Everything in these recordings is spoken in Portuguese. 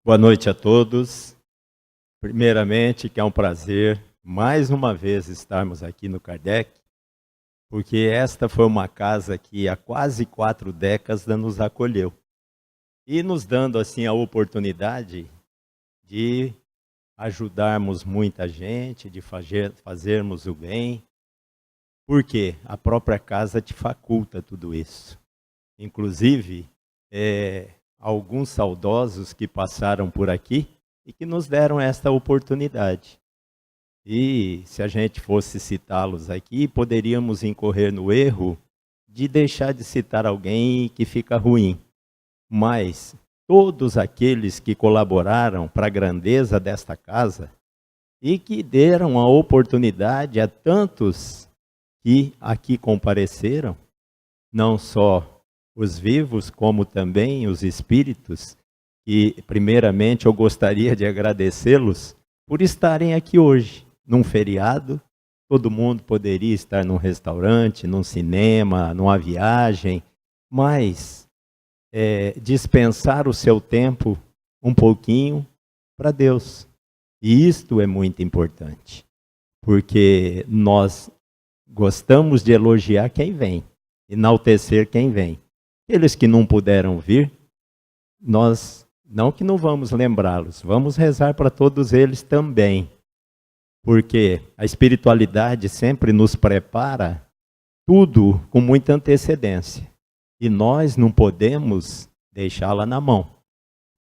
Boa noite a todos. Primeiramente, que é um prazer, mais uma vez, estarmos aqui no Kardec, porque esta foi uma casa que há quase 4 décadas nos acolheu. E nos dando, assim, a oportunidade de ajudarmos muita gente, de fazermos o bem, porque a própria casa te faculta tudo isso. Inclusive, alguns saudosos que passaram por aqui e que nos deram esta oportunidade. E se a gente fosse citá-los aqui, poderíamos incorrer no erro de deixar de citar alguém que fica ruim. Mas todos aqueles que colaboraram para a grandeza desta casa e que deram a oportunidade a tantos que aqui compareceram, não só os vivos, como também os espíritos, e primeiramente eu gostaria de agradecê-los por estarem aqui hoje, num feriado. Todo mundo poderia estar num restaurante, num cinema, numa viagem, mas dispensar o seu tempo um pouquinho para Deus. E isto é muito importante, porque nós gostamos de elogiar quem vem, enaltecer quem vem. Aqueles que não puderam vir, nós não que não vamos lembrá-los, vamos rezar para todos eles também. Porque a espiritualidade sempre nos prepara tudo com muita antecedência. E nós não podemos deixá-la na mão.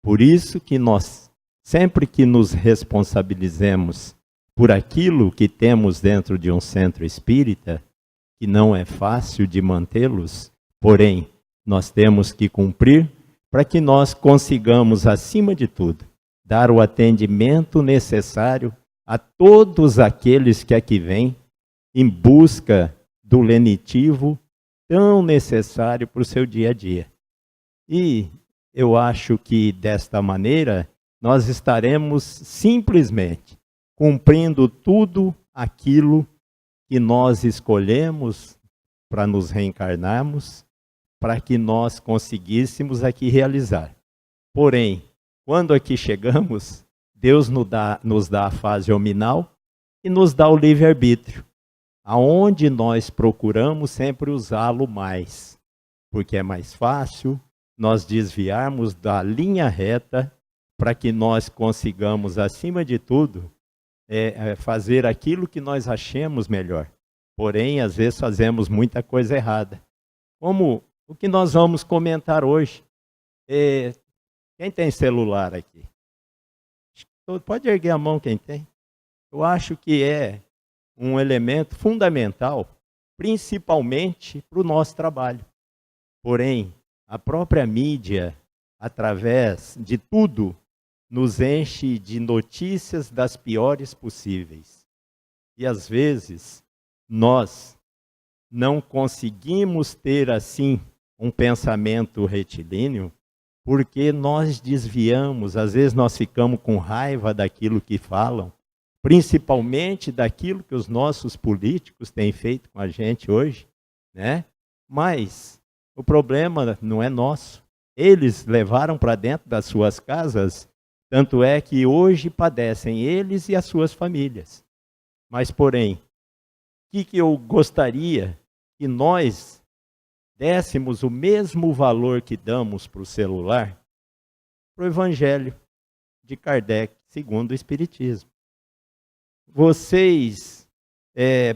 Por isso que nós, sempre que nos responsabilizemos por aquilo que temos dentro de um centro espírita, que não é fácil de mantê-los, porém, nós temos que cumprir para que nós consigamos, acima de tudo, dar o atendimento necessário a todos aqueles que aqui vêm em busca do lenitivo tão necessário para o seu dia a dia. E eu acho que desta maneira nós estaremos simplesmente cumprindo tudo aquilo que nós escolhemos para nos reencarnarmos, para que nós conseguíssemos aqui realizar. Porém, quando aqui chegamos, Deus nos dá a fase hominal e nos dá o livre-arbítrio, aonde nós procuramos sempre usá-lo mais, porque é mais fácil nós desviarmos da linha reta para que nós consigamos, acima de tudo, fazer aquilo que nós achemos melhor. Porém, às vezes fazemos muita coisa errada. Como o que nós vamos comentar hoje. Quem tem celular aqui? Pode erguer a mão quem tem. Eu acho que é um elemento fundamental, principalmente para o nosso trabalho. Porém, a própria mídia, através de tudo, nos enche de notícias das piores possíveis. E às vezes, nós não conseguimos ter assim um pensamento retilíneo, porque nós desviamos, às vezes nós ficamos com raiva daquilo que falam, principalmente daquilo que os nossos políticos têm feito com a gente hoje, né? Mas o problema não é nosso. Eles levaram para dentro das suas casas, tanto é que hoje padecem eles e as suas famílias. Mas, porém, o que eu gostaria que nós dessemos o mesmo valor que damos para o celular, para o Evangelho de Kardec, segundo o Espiritismo. Vocês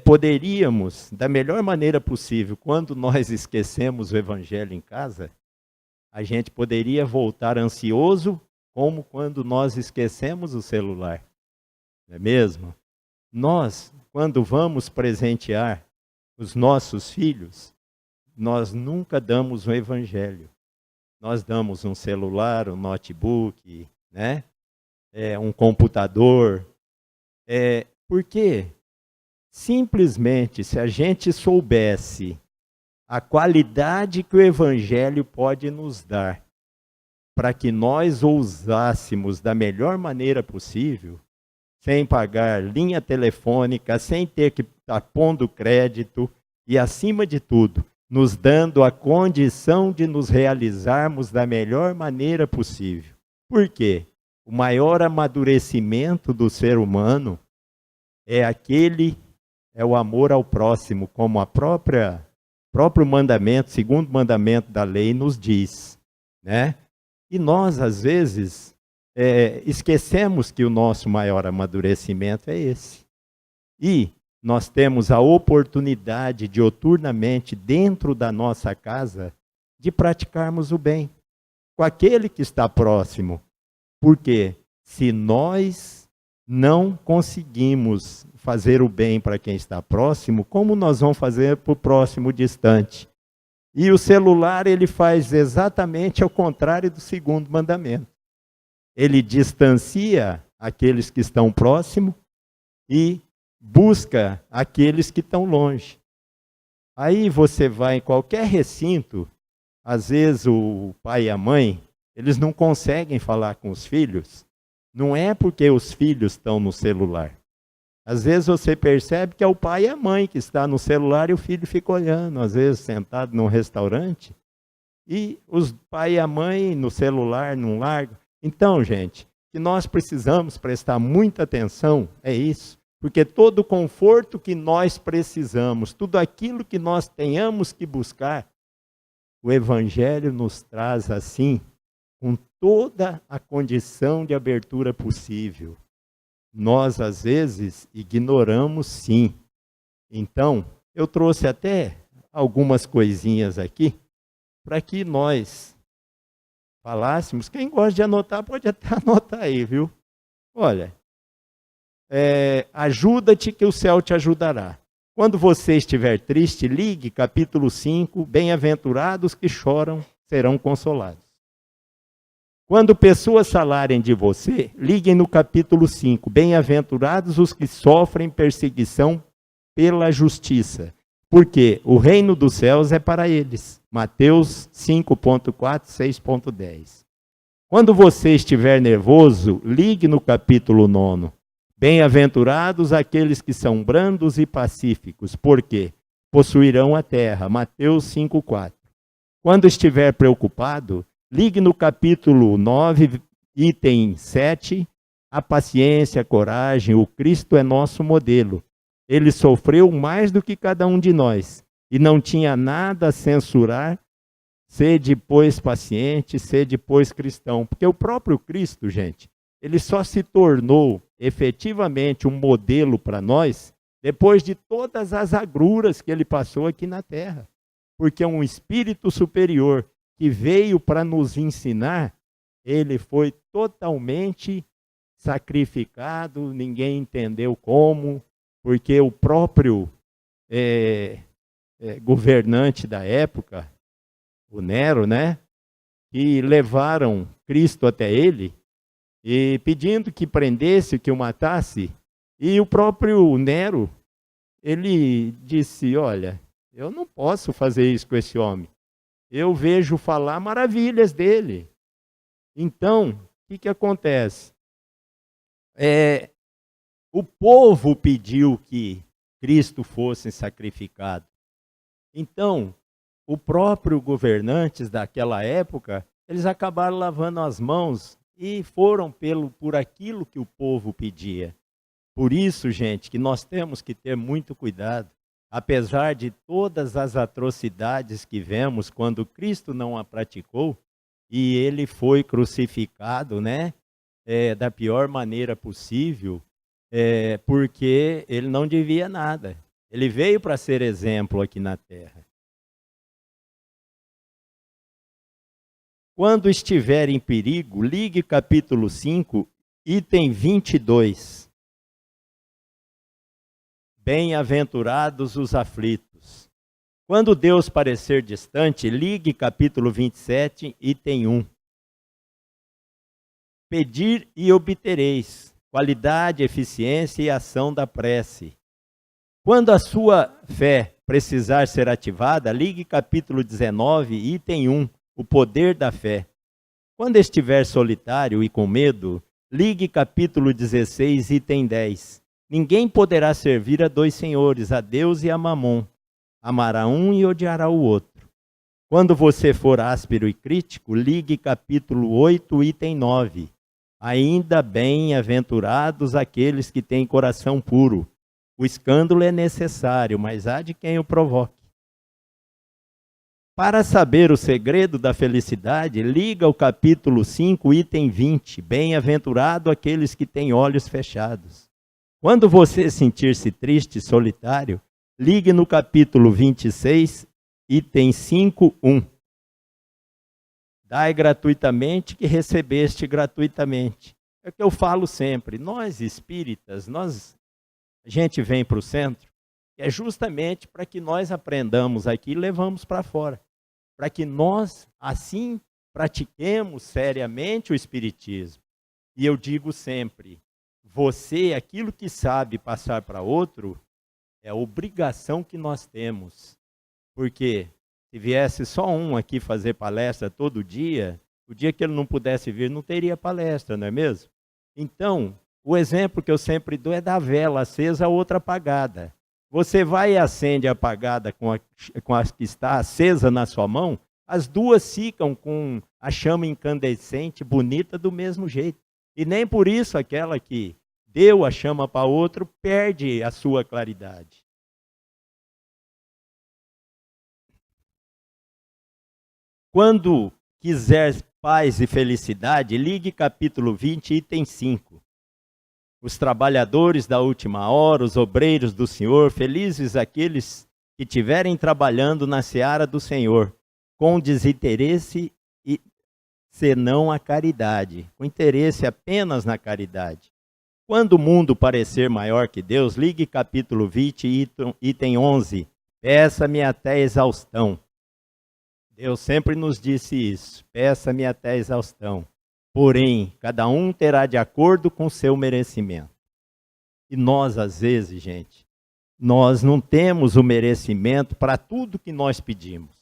poderíamos, da melhor maneira possível, quando nós esquecemos o Evangelho em casa, a gente poderia voltar ansioso, como quando nós esquecemos o celular. Não é mesmo? Nós, quando vamos presentear os nossos filhos, nós nunca damos o Evangelho. Nós damos um celular, um notebook, né? Um computador. Porque simplesmente se a gente soubesse a qualidade que o Evangelho pode nos dar, para que nós o usássemos da melhor maneira possível, sem pagar linha telefônica, sem ter que estar pondo crédito e, acima de tudo, nos dando a condição de nos realizarmos da melhor maneira possível. Por quê? o maior amadurecimento do ser humano é o amor ao próximo, como próprio mandamento, segundo mandamento da lei nos diz, né? E nós, às vezes, esquecemos que o nosso maior amadurecimento é esse. E nós temos a oportunidade dioturnamente, dentro da nossa casa, de praticarmos o bem com aquele que está próximo. Porque se nós não conseguimos fazer o bem para quem está próximo, como nós vamos fazer para o próximo distante? E o celular, ele faz exatamente ao contrário do segundo mandamento. Ele distancia aqueles que estão próximos e busca aqueles que estão longe. Aí você vai em qualquer recinto, às vezes o pai e a mãe, eles não conseguem falar com os filhos, não é porque os filhos estão no celular. Às vezes você percebe que é o pai e a mãe que está no celular e o filho fica olhando, às vezes sentado num restaurante, e os pai e a mãe no celular não largam. Então, gente, que nós precisamos prestar muita atenção é isso, porque todo o conforto que nós precisamos, tudo aquilo que nós tenhamos que buscar, o Evangelho nos traz assim, com toda a condição de abertura possível. Nós, às vezes, ignoramos sim. Então, eu trouxe até algumas coisinhas aqui, para que nós falássemos. Quem gosta de anotar, pode até anotar aí, viu? Olha, ajuda-te que o céu te ajudará. Quando você estiver triste, ligue capítulo 5, bem-aventurados que choram serão consolados. Quando pessoas falarem de você, liguem no capítulo 5, bem-aventurados os que sofrem perseguição pela justiça, porque o reino dos céus é para eles. Mateus 5.4, 6.10. Quando você estiver nervoso, ligue no capítulo 9. Bem-aventurados aqueles que são brandos e pacíficos, porque possuirão a terra. Mateus 5.4. Quando estiver preocupado, ligue no capítulo 9, item 7, a paciência, a coragem, o Cristo é nosso modelo. Ele sofreu mais do que cada um de nós e não tinha nada a censurar. Sede, pois, paciente, sede, pois, cristão. Porque o próprio Cristo, gente, ele só se tornou efetivamente um modelo para nós depois de todas as agruras que ele passou aqui na terra. Porque é um espírito superior que veio para nos ensinar, ele foi totalmente sacrificado, ninguém entendeu como, porque o próprio governante da época, o Nero, né, que levaram Cristo até ele, e pedindo que prendesse, que o matasse, e o próprio Nero, ele disse, olha, eu não posso fazer isso com esse homem. Eu vejo falar maravilhas dele. Então, o que acontece? O povo pediu que Cristo fosse sacrificado. Então, o próprio governantes daquela época, eles acabaram lavando as mãos e foram por aquilo que o povo pedia. Por isso, gente, que nós temos que ter muito cuidado. Apesar de todas as atrocidades que vemos quando Cristo não a praticou, e ele foi crucificado, né, da pior maneira possível, porque ele não devia nada. Ele veio para ser exemplo aqui na terra. Quando estiver em perigo, ligue capítulo 5, item 22. Bem-aventurados os aflitos. Quando Deus parecer distante, ligue capítulo 27, item 1. Pedir e obtereis. Qualidade, eficiência e ação da prece. Quando a sua fé precisar ser ativada, ligue capítulo 19, item 1. O poder da fé. Quando estiver solitário e com medo, ligue capítulo 16, item 10. Ninguém poderá servir a dois senhores, a Deus e a Mamon. Amará um e odiará o outro. Quando você for áspero e crítico, ligue capítulo 8, item 9. Ainda bem-aventurados aqueles que têm coração puro. O escândalo é necessário, mas há de quem o provoque. Para saber o segredo da felicidade, liga o capítulo 5, item 20. Bem-aventurado aqueles que têm olhos fechados. Quando você sentir-se triste e solitário, ligue no capítulo 26, item 5, 1. Dai gratuitamente que recebeste gratuitamente. É o que eu falo sempre. Nós espíritas, a gente vem para o centro, é justamente para que nós aprendamos aqui e levamos para fora. Para que nós, assim, pratiquemos seriamente o espiritismo. E eu digo sempre, você, aquilo que sabe passar para outro, é a obrigação que nós temos. Porque se viesse só um aqui fazer palestra todo dia, o dia que ele não pudesse vir, não teria palestra, não é mesmo? Então, o exemplo que eu sempre dou é da vela acesa, a outra apagada. Você vai e acende a apagada com a que está acesa na sua mão, as duas ficam com a chama incandescente, bonita, do mesmo jeito. E nem por isso aquela que deu a chama para outro perde a sua claridade. Quando quiser paz e felicidade, ligue capítulo 20, item 5. Os trabalhadores da última hora, os obreiros do Senhor, felizes aqueles que estiverem trabalhando na seara do Senhor, com desinteresse e senão a caridade, com interesse apenas na caridade. Quando o mundo parecer maior que Deus, ligue capítulo 20, item 11. Peça-me até exaustão. Deus sempre nos disse isso, peça-me até exaustão. Porém, cada um terá de acordo com seu merecimento. E nós, às vezes, gente, nós não temos o merecimento para tudo que nós pedimos.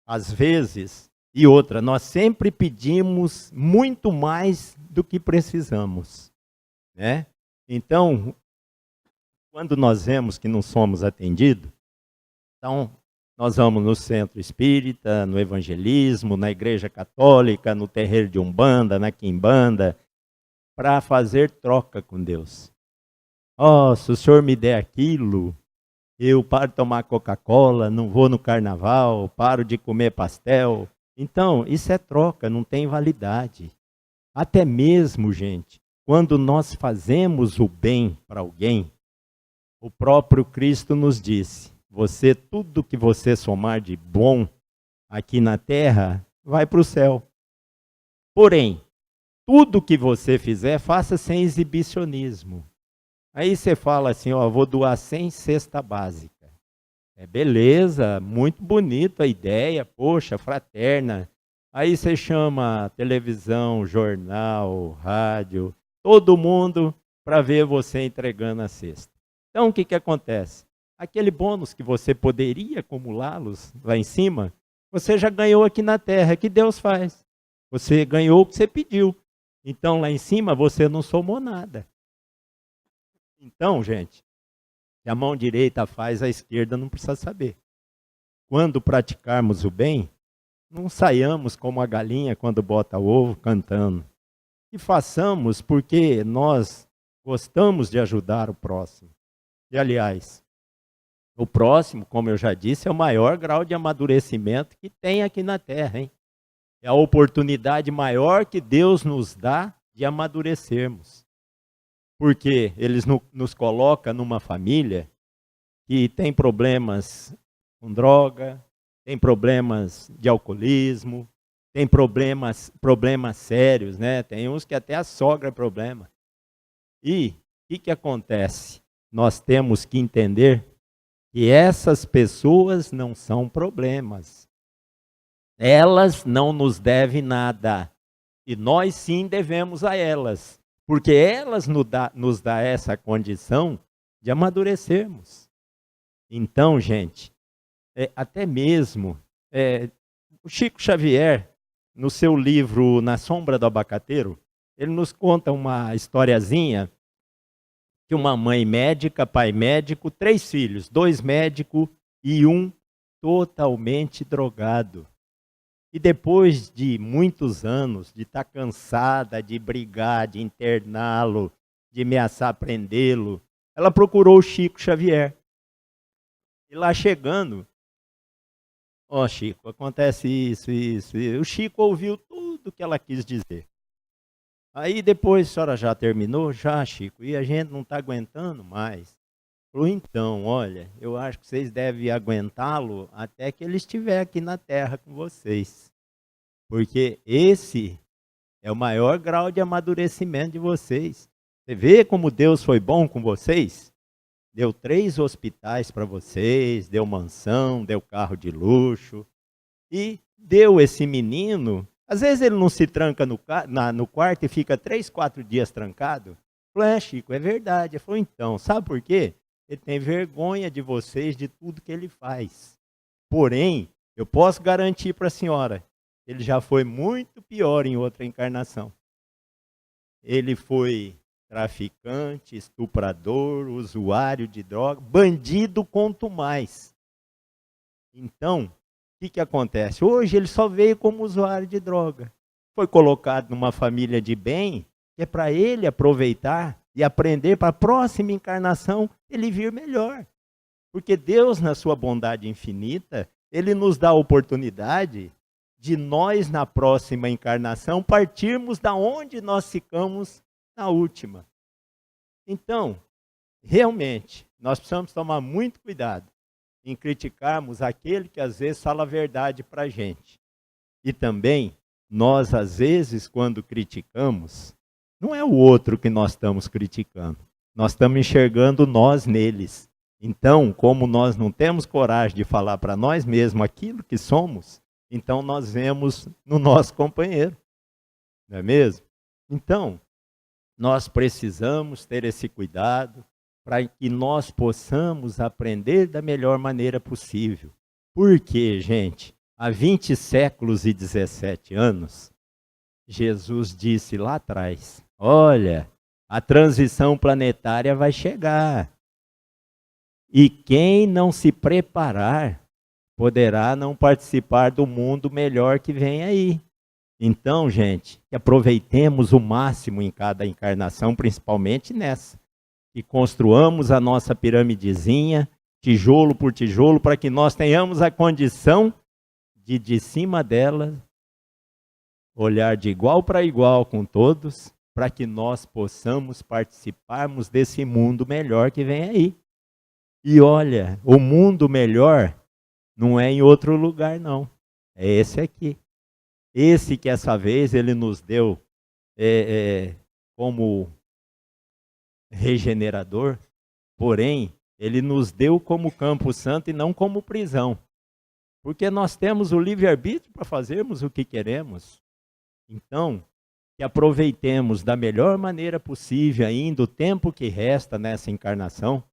Às vezes, e outra, nós sempre pedimos muito mais do que precisamos, né? Então, quando nós vemos que não somos atendidos, então nós vamos no centro espírita, no evangelismo, na igreja católica, no terreiro de Umbanda, na Quimbanda, para fazer troca com Deus. Oh, se o senhor me der aquilo, eu paro de tomar Coca-Cola, não vou no carnaval, paro de comer pastel. Então, isso é troca, não tem validade. Até mesmo, gente, quando nós fazemos o bem para alguém, o próprio Cristo nos disse, tudo que você somar de bom aqui na terra, vai para o céu. Porém, tudo que você fizer, faça sem exibicionismo. Aí você fala assim, ó, vou doar 100 cesta básica. É beleza, muito bonita a ideia, poxa, fraterna. Aí você chama televisão, jornal, rádio, todo mundo para ver você entregando a cesta. Então o que acontece? Aquele bônus que você poderia acumulá-los lá em cima, você já ganhou aqui na terra. O que Deus faz? Você ganhou o que você pediu. Então lá em cima você não somou nada. Então, gente, se a mão direita faz, a esquerda não precisa saber. Quando praticarmos o bem, não saiamos como a galinha quando bota o ovo cantando. E façamos porque nós gostamos de ajudar o próximo. E, aliás, o próximo, como eu já disse, é o maior grau de amadurecimento que tem aqui na Terra, hein? É a oportunidade maior que Deus nos dá de amadurecermos. Porque eles nos colocam numa família que tem problemas com droga, tem problemas de alcoolismo, tem problemas sérios, né? Tem uns que até a sogra é problema. E o que acontece? Nós temos que entender que essas pessoas não são problemas. Elas não nos devem nada. E nós sim devemos a elas. Porque elas nos dão essa condição de amadurecermos. Então, gente, até mesmo o Chico Xavier, no seu livro Na Sombra do Abacateiro, ele nos conta uma historiazinha que uma mãe médica, pai médico, 3 filhos, 2 médicos e um totalmente drogado. E depois de muitos anos de estar cansada de brigar, de interná-lo, de ameaçar prendê-lo, ela procurou o Chico Xavier. E lá chegando, ó, Chico, acontece isso, isso, isso. O Chico ouviu tudo que ela quis dizer. Aí depois, a senhora já terminou? Já, Chico, e a gente não está aguentando mais. Falou, então, olha, eu acho que vocês devem aguentá-lo até que ele estiver aqui na Terra com vocês. Porque esse é o maior grau de amadurecimento de vocês. Você vê como Deus foi bom com vocês? Deu 3 hospitais para vocês, deu mansão, deu carro de luxo. E deu esse menino, às vezes ele não se tranca no quarto e fica 3, 4 dias trancado. Falei, Chico, é verdade. Ele falou, então, sabe por quê? Ele tem vergonha de vocês, de tudo que ele faz. Porém, eu posso garantir para a senhora, ele já foi muito pior em outra encarnação. Ele foi traficante, estuprador, usuário de droga, bandido quanto mais. Então, o que acontece? Hoje ele só veio como usuário de droga. Foi colocado numa família de bem, que é para ele aproveitar e aprender para a próxima encarnação ele vir melhor. Porque Deus, na sua bondade infinita, ele nos dá a oportunidade de nós, na próxima encarnação, partirmos da onde nós ficamos na última. Então, realmente, nós precisamos tomar muito cuidado em criticarmos aquele que às vezes fala a verdade para a gente. E também, nós às vezes, quando criticamos, não é o outro que nós estamos criticando. Nós estamos enxergando nós neles. Então, como nós não temos coragem de falar para nós mesmos aquilo que somos, então nós vemos no nosso companheiro. Não é mesmo? Então, nós precisamos ter esse cuidado para que nós possamos aprender da melhor maneira possível. Porque, gente, há 20 séculos e 17 anos, Jesus disse lá atrás, olha, a transição planetária vai chegar. E quem não se preparar, poderá não participar do mundo melhor que vem aí. Então, gente, que aproveitemos o máximo em cada encarnação, principalmente nessa. Que construamos a nossa piramidezinha, tijolo por tijolo, para que nós tenhamos a condição de cima dela, olhar de igual para igual com todos, para que nós possamos participarmos desse mundo melhor que vem aí. E olha, o mundo melhor não é em outro lugar, não. É esse aqui. Esse que essa vez ele nos deu como regenerador, porém, ele nos deu como campo santo e não como prisão. Porque nós temos o livre-arbítrio para fazermos o que queremos. Então, que aproveitemos da melhor maneira possível ainda o tempo que resta nessa encarnação,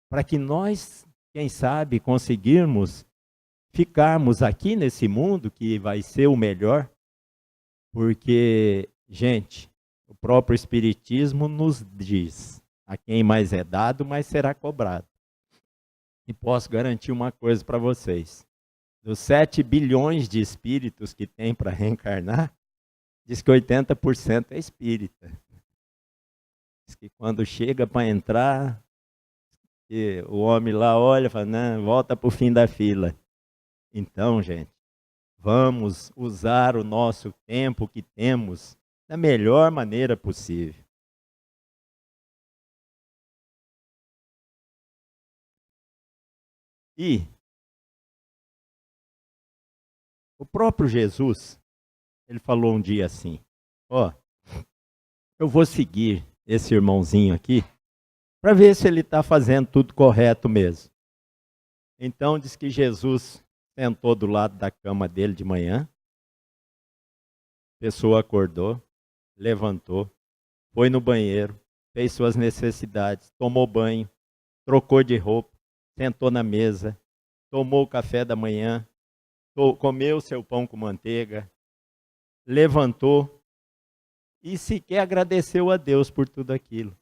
para que nós, quem sabe, conseguirmos ficarmos aqui nesse mundo que vai ser o melhor, porque, gente, o próprio Espiritismo nos diz, a quem mais é dado, mais será cobrado. E posso garantir uma coisa para vocês, dos 7 bilhões de espíritos que tem para reencarnar, diz que 80% é espírita. Diz que quando chega para entrar, o homem lá olha e fala, não, volta para o fim da fila. Então, gente, vamos usar o nosso tempo que temos da melhor maneira possível. E o próprio Jesus, ele falou um dia assim, ó, eu vou seguir esse irmãozinho aqui, para ver se ele está fazendo tudo correto mesmo. Então, diz que Jesus sentou do lado da cama dele de manhã, a pessoa acordou, levantou, foi no banheiro, fez suas necessidades, tomou banho, trocou de roupa, sentou na mesa, tomou o café da manhã, comeu seu pão com manteiga, levantou e sequer agradeceu a Deus por tudo aquilo.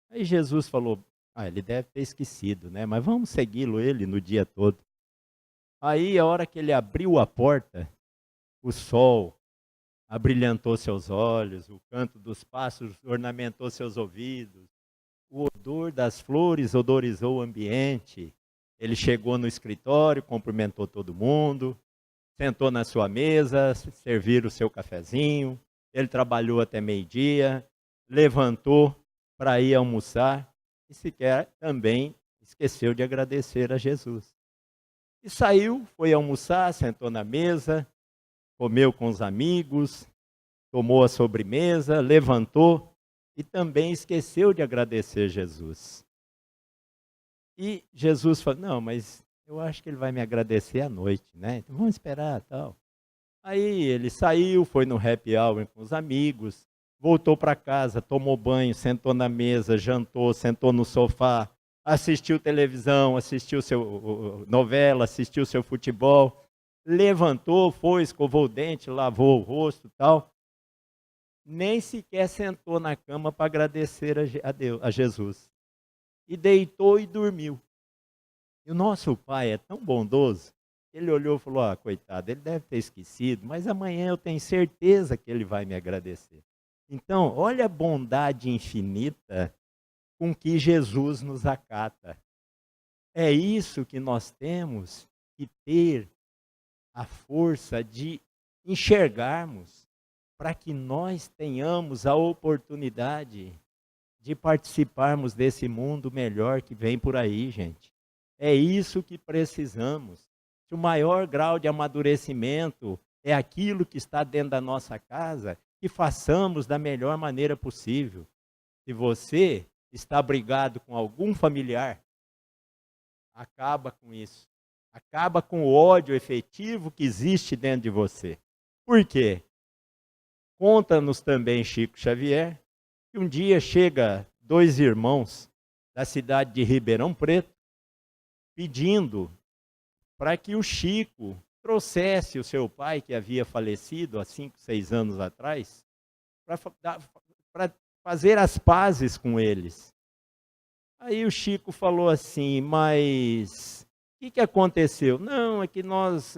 Aí Jesus falou, ele deve ter esquecido, né? Mas vamos segui-lo ele no dia todo. Aí, a hora que ele abriu a porta, o sol abrilhantou seus olhos, o canto dos pássaros ornamentou seus ouvidos, o odor das flores odorizou o ambiente. Ele chegou no escritório, cumprimentou todo mundo, sentou na sua mesa, serviram o seu cafezinho, ele trabalhou até meio-dia, levantou para ir almoçar e sequer também esqueceu de agradecer a Jesus. E saiu, foi almoçar, sentou na mesa, comeu com os amigos, tomou a sobremesa, levantou e também esqueceu de agradecer Jesus. E Jesus falou, não, mas eu acho que ele vai me agradecer à noite, né? Então vamos esperar, tal. Aí ele saiu, foi no happy hour com os amigos, voltou para casa, tomou banho, sentou na mesa, jantou, sentou no sofá, assistiu televisão, assistiu seu novela, assistiu seu futebol, levantou, foi, escovou o dente, lavou o rosto, tal. Nem sequer sentou na cama para agradecer a Deus, a Jesus. E deitou e dormiu. E o nosso pai é tão bondoso, ele olhou e falou, coitado, ele deve ter esquecido, mas amanhã eu tenho certeza que ele vai me agradecer. Então, olha a bondade infinita com que Jesus nos acata. É isso que nós temos que ter a força de enxergarmos, para que nós tenhamos a oportunidade de participarmos desse mundo melhor que vem por aí, gente. É isso que precisamos. Se o maior grau de amadurecimento é aquilo que está dentro da nossa casa, que façamos da melhor maneira possível. Se você está brigado com algum familiar, acaba com isso. Acaba com o ódio efetivo que existe dentro de você. Por quê? Conta-nos também Chico Xavier, que um dia chega 2 irmãos da cidade de Ribeirão Preto, pedindo para que o Chico trouxesse o seu pai, que havia falecido há 5, 6 anos atrás, para fazer as pazes com eles. Aí o Chico falou assim, mas o que aconteceu? Não, é que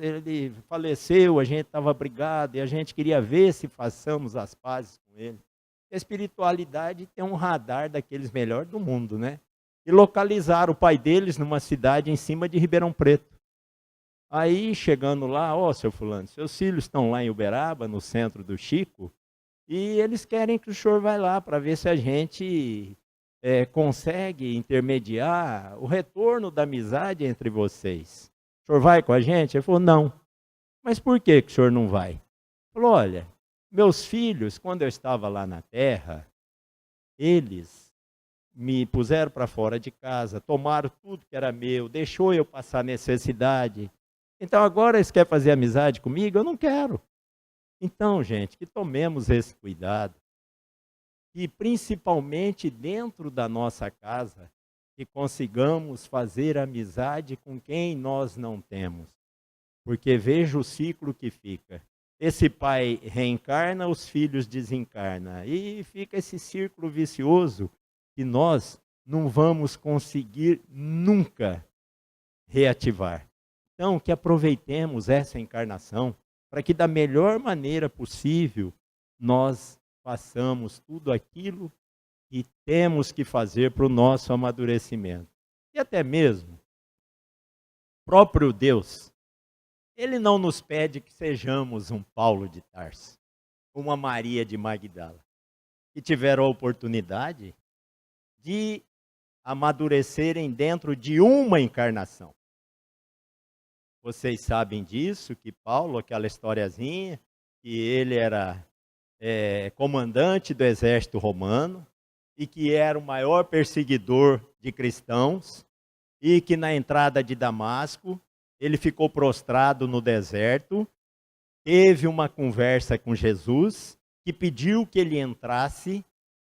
ele faleceu, a gente estava brigado e a gente queria ver se façamos as pazes com ele. A espiritualidade tem um radar daqueles melhores do mundo, né? E localizaram o pai deles numa cidade em cima de Ribeirão Preto. Aí, chegando lá, seu fulano, seus filhos estão lá em Uberaba, no centro do Chico, e eles querem que o senhor vá lá para ver se a gente consegue intermediar o retorno da amizade entre vocês. O senhor vai com a gente? Ele falou, não. Mas por que o senhor não vai? Ele falou, olha, meus filhos, quando eu estava lá na terra, eles me puseram para fora de casa, tomaram tudo que era meu, deixou eu passar necessidade. Então agora eles querem fazer amizade comigo? Eu não quero. Então, gente, que tomemos esse cuidado. E principalmente dentro da nossa casa, que consigamos fazer amizade com quem nós não temos. Porque veja o ciclo que fica. Esse pai reencarna, os filhos desencarnam. E fica esse círculo vicioso que nós não vamos conseguir nunca reativar. Então, que aproveitemos essa encarnação para que da melhor maneira possível nós façamos tudo aquilo que temos que fazer para o nosso amadurecimento. E até mesmo, o próprio Deus, Ele não nos pede que sejamos um Paulo de Tarso, uma Maria de Magdala, que tiveram a oportunidade de amadurecerem dentro de uma encarnação. Vocês sabem disso, que Paulo, aquela historiazinha, que ele era comandante do exército romano e que era o maior perseguidor de cristãos e que na entrada de Damasco ele ficou prostrado no deserto, teve uma conversa com Jesus, que pediu que ele entrasse,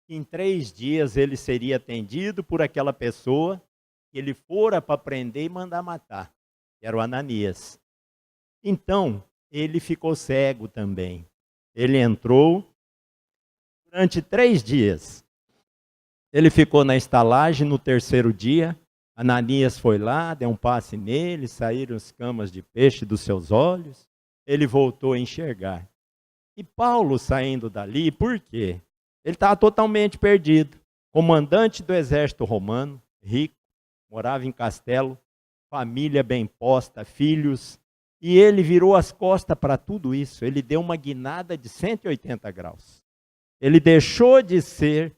que em 3 dias ele seria atendido por aquela pessoa que ele fora para prender e mandar matar, que era o Ananias. Então, ele ficou cego também. Ele entrou, durante 3 dias, ele ficou na estalagem. No 3º dia, Ananias foi lá, deu um passe nele, saíram as camas de peixe dos seus olhos, ele voltou a enxergar. E Paulo saindo dali, por quê? Ele estava totalmente perdido. Comandante do exército romano, rico, morava em castelo, família bem posta, filhos, e ele virou as costas para tudo isso. Ele deu uma guinada de 180 graus. Ele deixou de ser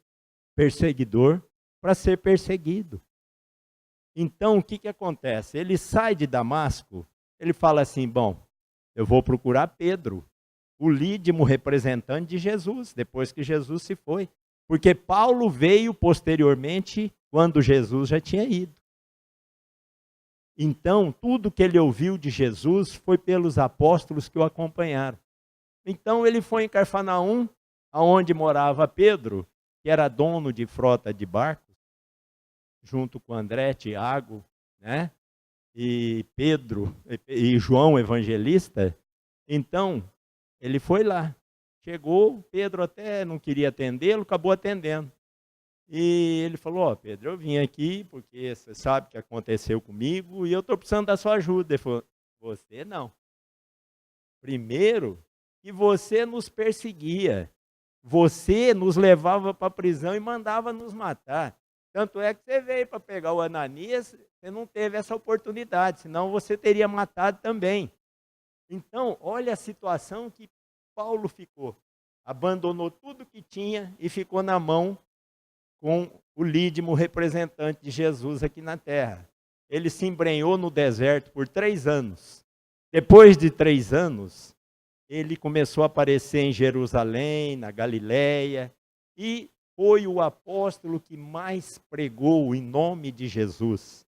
perseguidor para ser perseguido. Então, o que acontece? Ele sai de Damasco, ele fala assim, bom, eu vou procurar Pedro, o lídimo representante de Jesus, depois que Jesus se foi. Porque Paulo veio posteriormente, quando Jesus já tinha ido. Então, tudo que ele ouviu de Jesus foi pelos apóstolos que o acompanharam. Então, ele foi em Cafarnaum, aonde morava Pedro, que era dono de frota de barcos, junto com André, Tiago, né? E Pedro e João Evangelista. Então, ele foi lá. Chegou, Pedro até não queria atendê-lo, acabou atendendo. E ele falou, Pedro, eu vim aqui porque você sabe o que aconteceu comigo e eu estou precisando da sua ajuda. Ele falou, você não. Primeiro, que você nos perseguia. Você nos levava para a prisão e mandava nos matar. Tanto é que você veio para pegar o Ananias, você não teve essa oportunidade, senão você teria matado também. Então, olha a situação que Paulo ficou. Abandonou tudo que tinha e ficou na mão com o lídimo representante de Jesus aqui na terra. Ele se embrenhou no deserto por 3 anos. Depois de 3 anos, ele começou a aparecer em Jerusalém, na Galileia, e foi o apóstolo que mais pregou em nome de Jesus.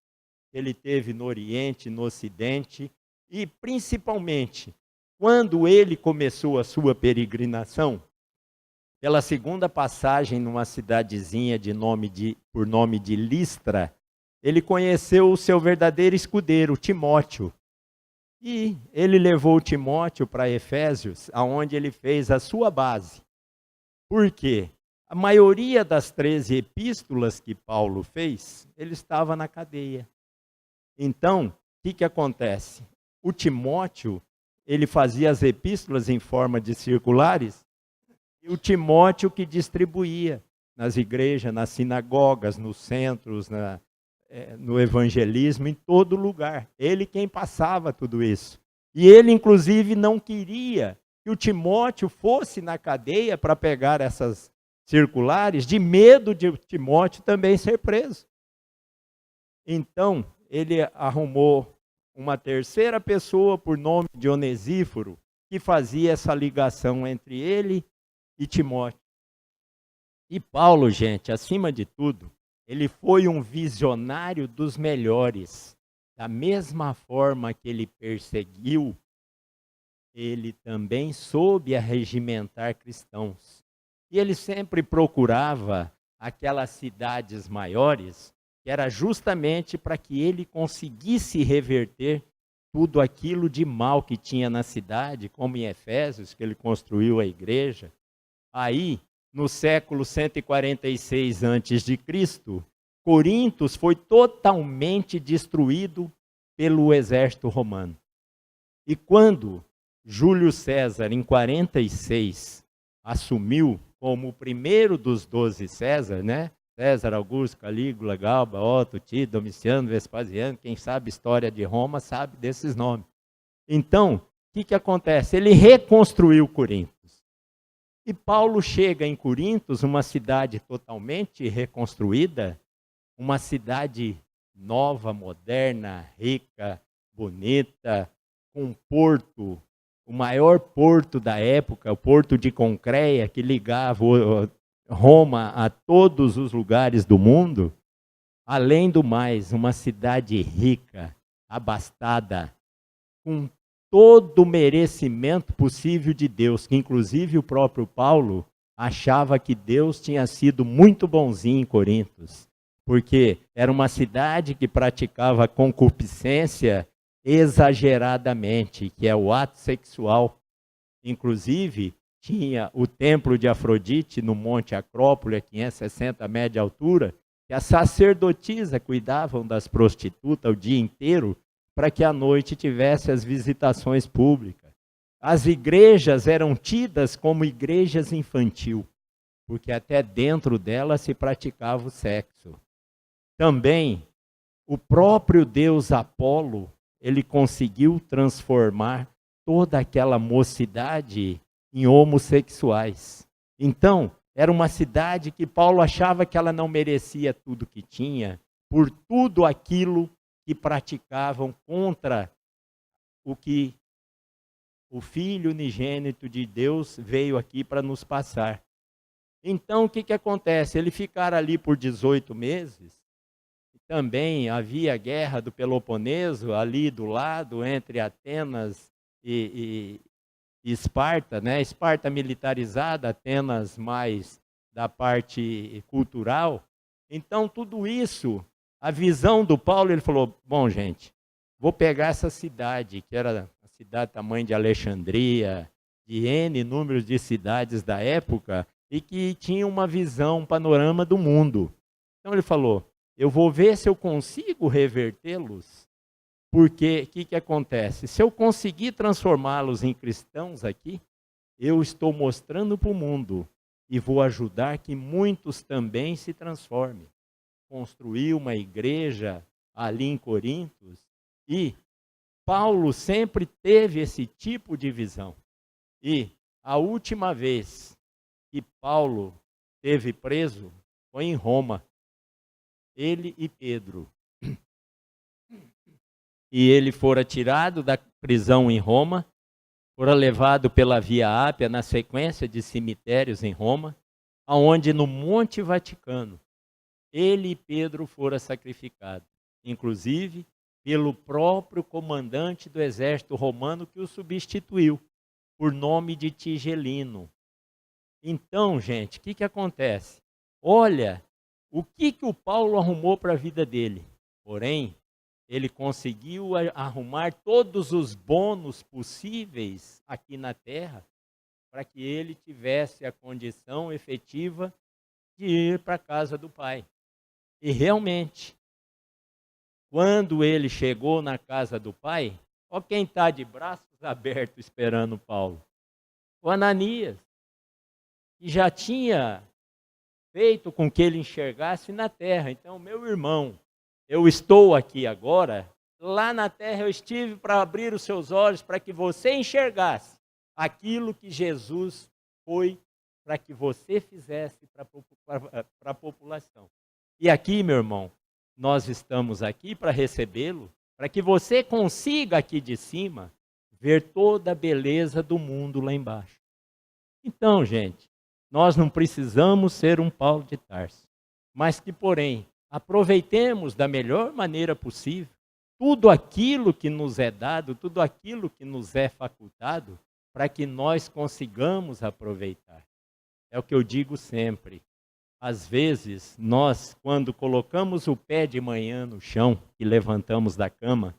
Ele teve no Oriente, no Ocidente, e principalmente, quando ele começou a sua peregrinação, pela segunda passagem numa cidadezinha por nome de Listra, ele conheceu o seu verdadeiro escudeiro, Timóteo. E ele levou Timóteo para Efésios, aonde ele fez a sua base. Por quê? A maioria das 13 epístolas que Paulo fez, ele estava na cadeia. Então, o que acontece? O Timóteo, ele fazia as epístolas em forma de circulares, e o Timóteo que distribuía nas igrejas, nas sinagogas, nos centros, no evangelismo, em todo lugar. Ele quem passava tudo isso. E ele, inclusive, não queria que o Timóteo fosse na cadeia para pegar essas circulares, de medo de o Timóteo também ser preso. Então, ele arrumou uma terceira pessoa, por nome de Onesíforo, que fazia essa ligação entre ele e Timóteo. E Paulo, gente, acima de tudo, ele foi um visionário dos melhores. Da mesma forma que ele perseguiu, ele também soube arregimentar cristãos. E ele sempre procurava aquelas cidades maiores, que era justamente para que ele conseguisse reverter tudo aquilo de mal que tinha na cidade, como em Efésios, que ele construiu a igreja. Aí, no século 146 a.C., Corinto foi totalmente destruído pelo exército romano. E quando Júlio César, em 46, assumiu como o primeiro dos 12 César, né? César, Augusto, Calígula, Galba, Otto, Tito, Domiciano, Vespasiano, quem sabe história de Roma sabe desses nomes. Então, o que acontece? Ele reconstruiu Corinto. E Paulo chega em Corinto, uma cidade totalmente reconstruída, uma cidade nova, moderna, rica, bonita, com um porto, o maior porto da época, o porto de Concreia, que ligava Roma a todos os lugares do mundo. Além do mais, uma cidade rica, abastada, com todo o merecimento possível de Deus, que inclusive o próprio Paulo achava que Deus tinha sido muito bonzinho em Corinto, porque era uma cidade que praticava concupiscência exageradamente, que é o ato sexual. Inclusive, tinha o templo de Afrodite no Monte Acrópole, a 560 metros de altura, que as sacerdotisas cuidavam das prostitutas o dia inteiro, para que à noite tivesse as visitações públicas. as igrejas eram tidas como igrejas infantil, porque até dentro delas se praticava o sexo. Também, o próprio deus Apolo, ele conseguiu transformar toda aquela mocidade em homossexuais. Então, era uma cidade que Paulo achava que ela não merecia tudo que tinha, por tudo aquilo que praticavam contra o que o Filho unigênito de Deus veio aqui para nos passar. Então, o que acontece? Eles ficaram ali por 18 meses. Também havia a guerra do Peloponeso, ali do lado, entre Atenas e Esparta, né? Esparta militarizada, Atenas mais da parte cultural. Então, tudo isso, a visão do Paulo, ele falou, bom, gente, vou pegar essa cidade, que era a cidade tamanho de Alexandria, de N números de cidades da época, e que tinha uma visão, um panorama do mundo. Então ele falou, eu vou ver se eu consigo revertê-los, porque o que acontece? Se eu conseguir transformá-los em cristãos aqui, eu estou mostrando para o mundo e vou ajudar que muitos também se transformem. Construir uma igreja ali em Corinto, e Paulo sempre teve esse tipo de visão. E a última vez que Paulo esteve preso foi em Roma. Ele e Pedro. E ele fora tirado da prisão em Roma, fora levado pela Via Ápia na sequência de cemitérios em Roma, aonde no Monte Vaticano, ele e Pedro foram sacrificados, inclusive pelo próprio comandante do exército romano que o substituiu, por nome de Tigelino. Então, gente, o que acontece? Olha, o que o Paulo arrumou para a vida dele? Porém, ele conseguiu arrumar todos os bônus possíveis aqui na terra para que ele tivesse a condição efetiva de ir para a casa do Pai. E realmente, quando ele chegou na casa do Pai, olha quem está de braços abertos esperando Paulo. O Ananias, que já tinha feito com que ele enxergasse na terra. Então, meu irmão, eu estou aqui agora, lá na terra eu estive para abrir os seus olhos, para que você enxergasse aquilo que Jesus foi para que você fizesse para a população. E aqui, meu irmão, nós estamos aqui para recebê-lo, para que você consiga aqui de cima ver toda a beleza do mundo lá embaixo. Então, gente, nós não precisamos ser um Paulo de Tarso, mas que, porém, aproveitemos da melhor maneira possível tudo aquilo que nos é dado, tudo aquilo que nos é facultado, para que nós consigamos aproveitar. É o que eu digo sempre. Às vezes, nós, quando colocamos o pé de manhã no chão e levantamos da cama,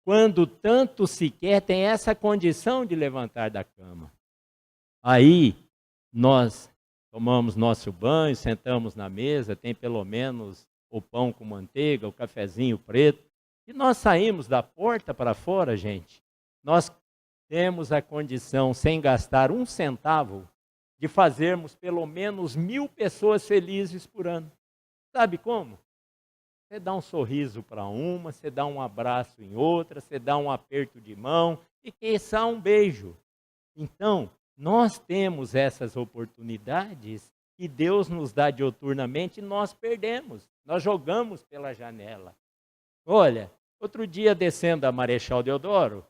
quando tanto sequer tem essa condição de levantar da cama. Aí, nós tomamos nosso banho, sentamos na mesa, tem pelo menos o pão com manteiga, o cafezinho preto, e nós saímos da porta para fora, gente. Nós temos a condição, sem gastar um centavo, de fazermos pelo menos 1000 pessoas felizes por ano. Sabe como? Você dá um sorriso para uma, você dá um abraço em outra, você dá um aperto de mão e quiçá um beijo. Então, nós temos essas oportunidades que Deus nos dá diuturnamente e nós perdemos. Nós jogamos pela janela. Olha, outro dia descendo a Marechal Deodoro,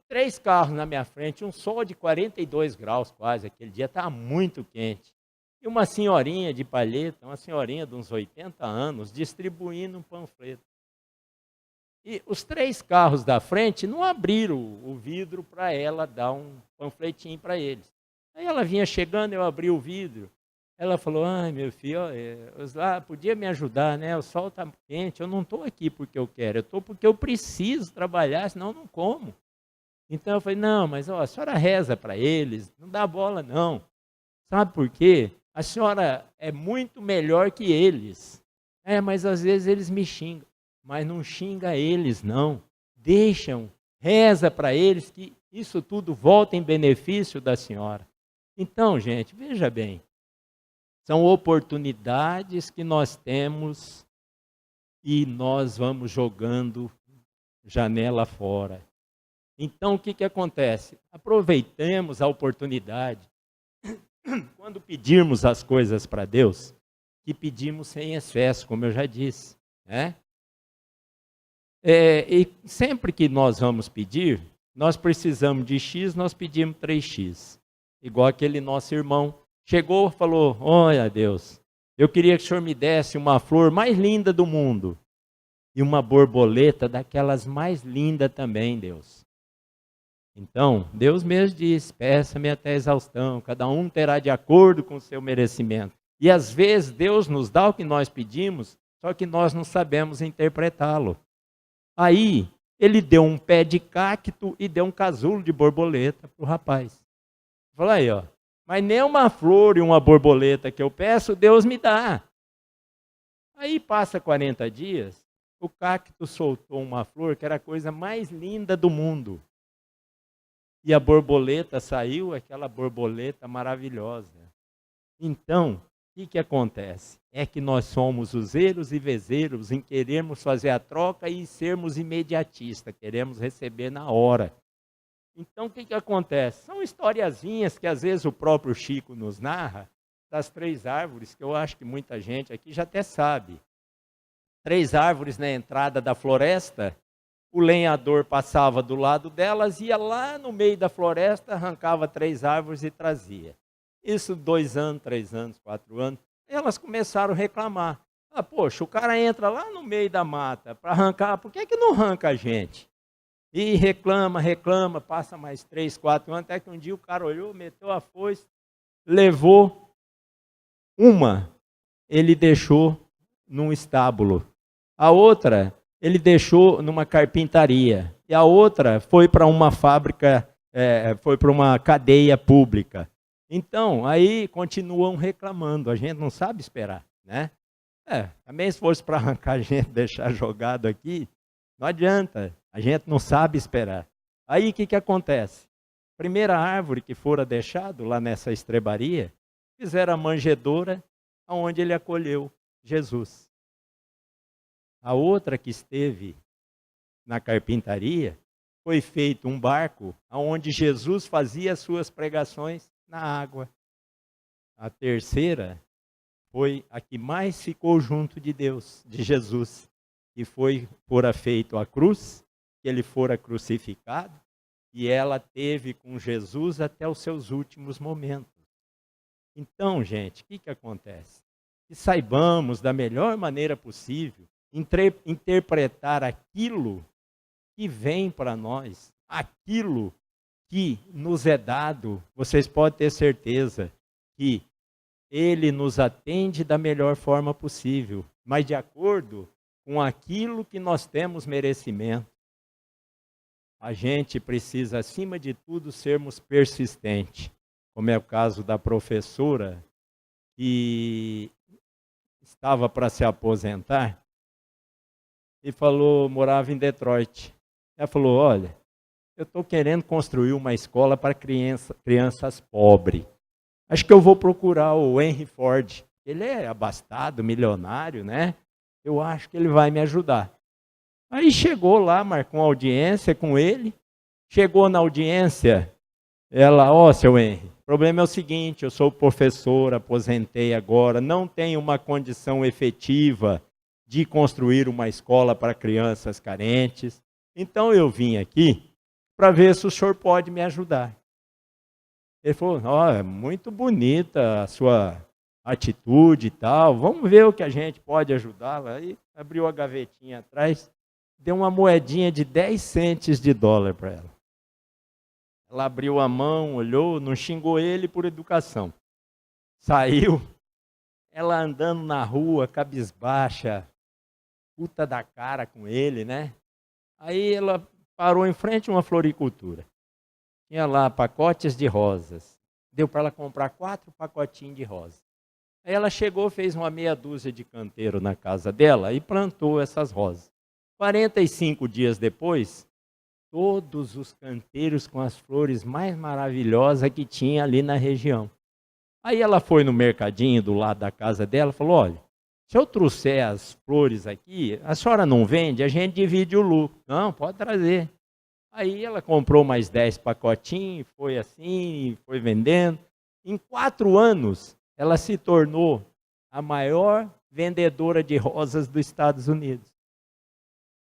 3 carros na minha frente, um sol de 42 graus quase, aquele dia estava muito quente. E uma senhorinha de palheta, uma senhorinha de uns 80 anos, distribuindo um panfleto. E os 3 carros da frente não abriram o vidro para ela dar um panfletinho para eles. Aí ela vinha chegando, eu abri o vidro. Ela falou, ai meu filho, podia me ajudar, né? O sol está quente, eu não estou aqui porque eu quero, eu estou porque eu preciso trabalhar, senão eu não como. Então eu falei, não, mas a senhora reza para eles, não dá bola não. Sabe por quê? A senhora é muito melhor que eles. Mas às vezes eles me xingam. Mas não xinga eles, não. Deixam reza para eles que isso tudo volta em benefício da senhora. Então, gente, veja bem, são oportunidades que nós temos e nós vamos jogando janela fora. Então, o que acontece? Aproveitemos a oportunidade. Quando pedirmos as coisas para Deus, que pedimos sem excesso, como eu já disse, né? E sempre que nós vamos pedir, nós precisamos de X, nós pedimos 3X. Igual aquele nosso irmão chegou e falou: olha, Deus, eu queria que o Senhor me desse uma flor mais linda do mundo e uma borboleta daquelas mais lindas também, Deus. Então, Deus mesmo diz: peça-me até a exaustão, cada um terá de acordo com o seu merecimento. E às vezes Deus nos dá o que nós pedimos, só que nós não sabemos interpretá-lo. Aí, ele deu um pé de cacto e deu um casulo de borboleta para o rapaz. Falou aí, ó, mas nem uma flor e uma borboleta que eu peço, Deus me dá. Aí passa 40 dias, o cacto soltou uma flor que era a coisa mais linda do mundo. E a borboleta saiu, aquela borboleta maravilhosa. Então, o que acontece? É que nós somos useiros e vezeiros em querermos fazer a troca e sermos imediatistas, queremos receber na hora. Então, o que acontece? São historiazinhas que às vezes o próprio Chico nos narra, das 3 árvores, que eu acho que muita gente aqui já até sabe. 3 árvores na entrada da floresta, o lenhador passava do lado delas, ia lá no meio da floresta, arrancava 3 árvores e trazia. Isso 2 anos, 3 anos, 4 anos. Elas começaram a reclamar. Poxa, o cara entra lá no meio da mata para arrancar, por que não arranca a gente? E reclama, passa mais 3, 4 anos, até que um dia o cara olhou, meteu a foice, levou uma, ele deixou num estábulo. A outra, ele deixou numa carpintaria. E a outra foi para uma fábrica, foi para uma cadeia pública. Então, aí continuam reclamando, a gente não sabe esperar, né? Também se fosse para arrancar a gente, deixar jogado aqui, não adianta, a gente não sabe esperar. Aí o que acontece? Primeira árvore que fora deixado lá nessa estrebaria, fizeram a manjedoura onde ele acolheu Jesus. A outra que esteve na carpintaria, foi feito um barco onde Jesus fazia as suas pregações na água. A terceira foi a que mais ficou junto de Deus, de Jesus, que fora feito a cruz, que ele fora crucificado, e ela teve com Jesus até os seus últimos momentos. Então, gente, o que acontece? Que saibamos da melhor maneira possível interpretar aquilo que vem para nós, aquilo que nos é dado. Vocês podem ter certeza que Ele nos atende da melhor forma possível, mas de acordo com aquilo que nós temos merecimento. A gente precisa, acima de tudo, sermos persistentes, como é o caso da professora que estava para se aposentar e morava em Detroit. Ela falou: olha, eu estou querendo construir uma escola para crianças pobres. Acho que eu vou procurar o Henry Ford. Ele é abastado, milionário, né? Eu acho que ele vai me ajudar. Aí chegou lá, marcou uma audiência com ele. Chegou na audiência, ela: seu Henry, o problema é o seguinte, eu sou professor, aposentei agora, não tenho uma condição efetiva de construir uma escola para crianças carentes. Então eu vim aqui para ver se o senhor pode me ajudar. Ele falou: é muito bonita a sua atitude e tal, vamos ver o que a gente pode ajudá-la. Aí abriu a gavetinha atrás, deu uma moedinha de 10 centes de dólar para ela. Ela abriu a mão, olhou, não xingou ele por educação. Saiu, ela andando na rua, cabisbaixa, puta da cara com ele, né? Aí ela parou em frente a uma floricultura. Tinha lá pacotes de rosas. Deu para ela comprar 4 pacotinhos de rosas. Aí ela chegou, fez uma meia dúzia de canteiro na casa dela e plantou essas rosas. 45 dias depois, todos os canteiros com as flores mais maravilhosas que tinha ali na região. Aí ela foi no mercadinho do lado da casa dela e falou, olha, se eu trouxer as flores aqui, a senhora não vende, a gente divide o lucro. Não, pode trazer. Aí ela comprou mais 10 pacotinhos, foi assim, foi vendendo. Em 4 anos, ela se tornou a maior vendedora de rosas dos Estados Unidos.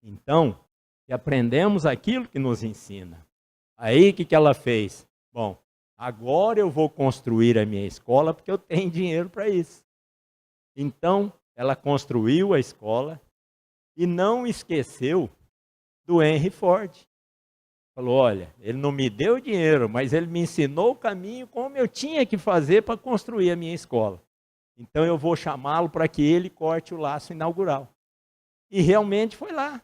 Então, aprendemos aquilo que nos ensina. Aí, o que ela fez? Bom, agora eu vou construir a minha escola porque eu tenho dinheiro para isso. Então, ela construiu a escola e não esqueceu do Henry Ford. Falou, olha, ele não me deu dinheiro, mas ele me ensinou o caminho como eu tinha que fazer para construir a minha escola. Então eu vou chamá-lo para que ele corte o laço inaugural. E realmente foi lá.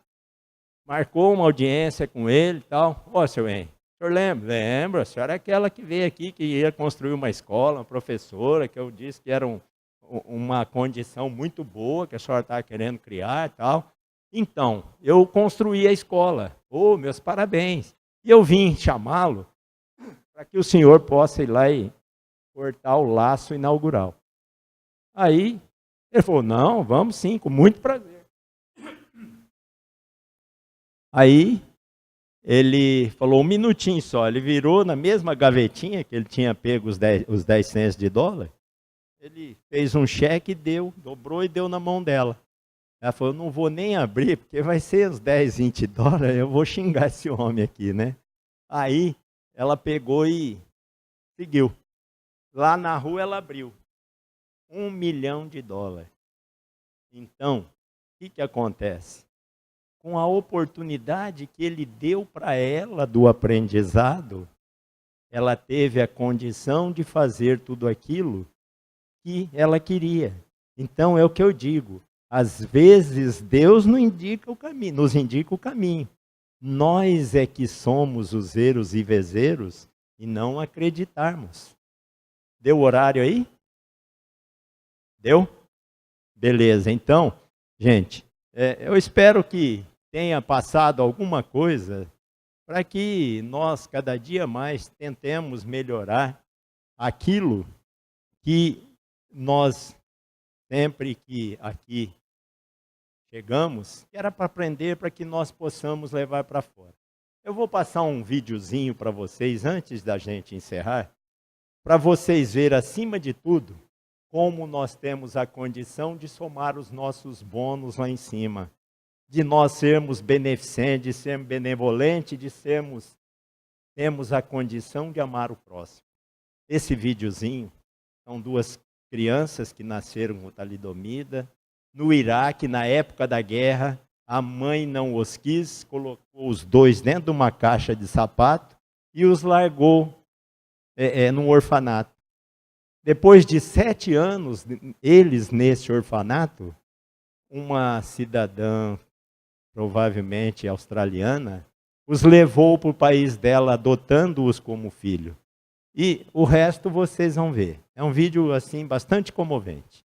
Marcou uma audiência com ele e tal. Ó, seu Henry, o senhor lembra? Lembra, a senhora é aquela que veio aqui, que ia construir uma escola, uma professora, que eu disse que era uma condição muito boa, que a senhora estava querendo criar e tal. Então, eu construí a escola. Oh, meus parabéns. E eu vim chamá-lo para que o senhor possa ir lá e cortar o laço inaugural. Aí, ele falou, não, vamos sim, com muito prazer. Aí, ele falou, um minutinho só, ele virou na mesma gavetinha que ele tinha pego os 10 cents de dólar, ele fez um cheque e deu, dobrou e deu na mão dela. Ela falou, não vou nem abrir, porque vai ser uns 10, 20 dólares, eu vou xingar esse homem aqui, né? Aí, ela pegou e seguiu. Lá na rua ela abriu. $1 milhão. Então, o que acontece? Com a oportunidade que ele deu para ela do aprendizado, ela teve a condição de fazer tudo aquilo que ela queria. Então, é o que eu digo. Às vezes, Deus nos indica o caminho. Nós é que somos os eros e vezeiros e não acreditarmos. Deu o horário aí? Deu? Beleza. Então, gente, eu espero que tenha passado alguma coisa para que nós, cada dia mais, tentemos melhorar aquilo que nós, sempre que aqui chegamos, que era para aprender, para que nós possamos levar para fora. Eu vou passar um videozinho para vocês, antes da gente encerrar, para vocês verem, acima de tudo, como nós temos a condição de somar os nossos bônus lá em cima, de nós sermos beneficentes, de sermos benevolentes, temos a condição de amar o próximo. Esse videozinho são 2 crianças que nasceram com talidomida. No Iraque, na época da guerra, a mãe não os quis, colocou os 2 dentro de uma caixa de sapato e os largou num orfanato. Depois de 7 anos, eles nesse orfanato, uma cidadã, provavelmente australiana, os levou para o país dela, adotando-os como filho. E o resto vocês vão ver. É um vídeo assim bastante comovente.